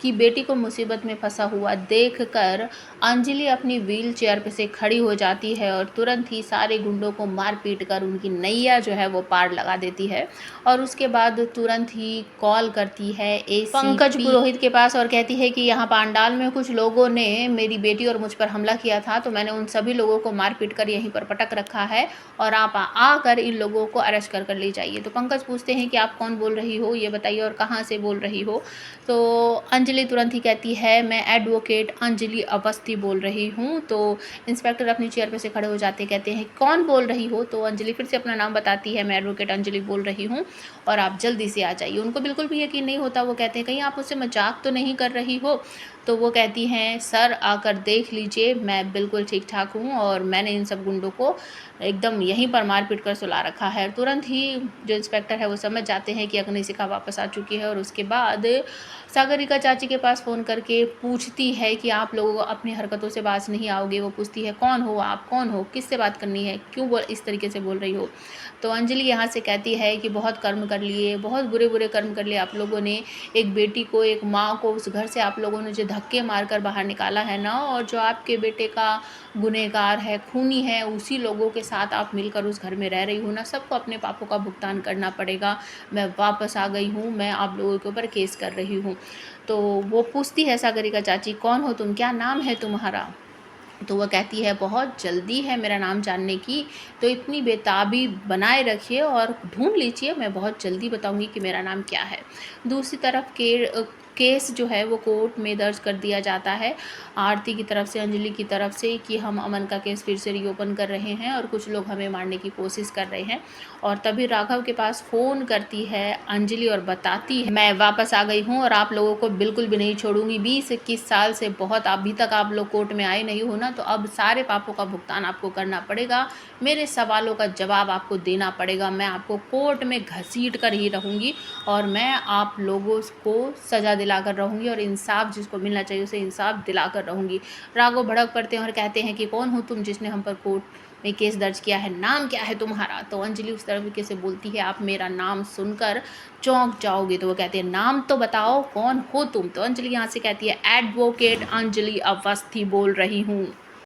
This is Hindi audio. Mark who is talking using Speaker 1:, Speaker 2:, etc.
Speaker 1: कि बेटी को मुसीबत में फंसा हुआ देखकर अंजलि अपनी व्हील चेयर पे से खड़ी हो जाती है और तुरंत ही सारे गुंडों को मार पीट कर उनकी नैया जो है वो पार लगा देती है। और उसके बाद तुरंत ही कॉल करती है पंकज पुरोहित के पास और कहती है कि यहाँ पांडाल में कुछ लोगों ने मेरी बेटी और मुझ पर हमला किया था, तो मैंने उन सभी लोगों को मार पीट कर यहीं पर पटक रखा है और आप आकर इन लोगों को अरेस्ट कर ले जाइए। तो पंकज पूछते हैं कि आप कौन बोल रही हो, ये बताइए, और कहाँ से बोल रही हो। तो अंजलि तुरंत ही कहती है मैं एडवोकेट अंजलि अवस्थी बोल रही हूँ। तो इंस्पेक्टर अपनी चेयर पे से खड़े हो जाते, कहते हैं कौन बोल रही हो। तो अंजलि फिर से अपना नाम बताती है, मैं एडवोकेट अंजलि बोल रही हूँ और आप जल्दी से आ जाइए। उनको बिल्कुल भी यकीन नहीं होता, वो कहते हैं कहीं आप मुझसे मजाक तो नहीं कर रही हो। तो वो कहती हैं सर आकर देख लीजिए, मैं बिल्कुल ठीक ठाक हूँ और मैंने इन सब गुंडों को एकदम यहीं पर मार पीट कर सुला रखा है। तुरंत ही जो इंस्पेक्टर है वो समझ जाते हैं कि अग्निशिखा वापस आ चुकी है और उसके बाद सागरिका चाची के पास फ़ोन करके पूछती है कि आप लोग अपनी हरकतों से बाज नहीं आओगे। वो पूछती है कौन हो आप, कौन हो, किससे बात करनी है, क्यों बोल इस तरीके से बोल रही हो। तो अंजलि यहाँ से कहती है कि बहुत कर्म कर लिए, बहुत बुरे बुरे कर्म कर लिए आप लोगों ने। एक बेटी को, एक माँ को उस घर से आप लोगों ने जो धक्के मारकर बाहर निकाला है ना, और जो आपके बेटे का गुनहगार है, खूनी है, उसी लोगों के साथ आप मिलकर उस घर में रह रही हो ना, सबको अपने पापों का भुगतान करना पड़ेगा। मैं वापस आ गई हूँ, मैं आप लोगों के ऊपर केस कर रही हूँ। तो वो पूछती है सागरिका चाची कौन हो तुम, क्या नाम है तुम्हारा। तो वह कहती है बहुत जल्दी है मेरा नाम जानने की, तो इतनी बेताबी बनाए रखिए और ढूंढ लीजिए, मैं बहुत जल्दी बताऊंगी कि मेरा नाम क्या है। दूसरी तरफ केस जो है वो कोर्ट में दर्ज कर दिया जाता है आरती की तरफ से, अंजलि की तरफ से, कि हम अमन का केस फिर से रीओपन कर रहे हैं और कुछ लोग हमें मारने की कोशिश कर रहे हैं। और तभी राघव के पास फ़ोन करती है अंजलि और बताती है मैं वापस आ गई हूँ और आप लोगों को बिल्कुल भी नहीं छोड़ूंगी। 20-21 साल से बहुत अभी तक आप लोग कोर्ट में आए नहीं हो ना, तो अब सारे पापों का भुगतान आपको करना पड़ेगा, मेरे सवालों का जवाब आपको देना पड़ेगा। मैं आपको कोर्ट में घसीट कर ही रहूँगी और मैं आप लोगों को सज़ा दिलाकर रहूँगी और इंसाफ जिसको मिलना चाहिए उसे इंसाफ दिलाकर रहूँगी। राघव भड़क पड़ते हैं और कहते हैं कि कौन हो तुम जिसने हम पर कोर्ट में केस दर्ज किया है, नाम क्या है तुम्हारा। तो अंजलि उस तरीके से बोलती है आप मेरा नाम सुनकर चौंक जाओगे। तो वो कहते हैं नाम तो बताओ, कौन हो तुम। तो अंजलि यहाँ से कहती है एडवोकेट अंजलि अवस्थी बोल रही हूँ।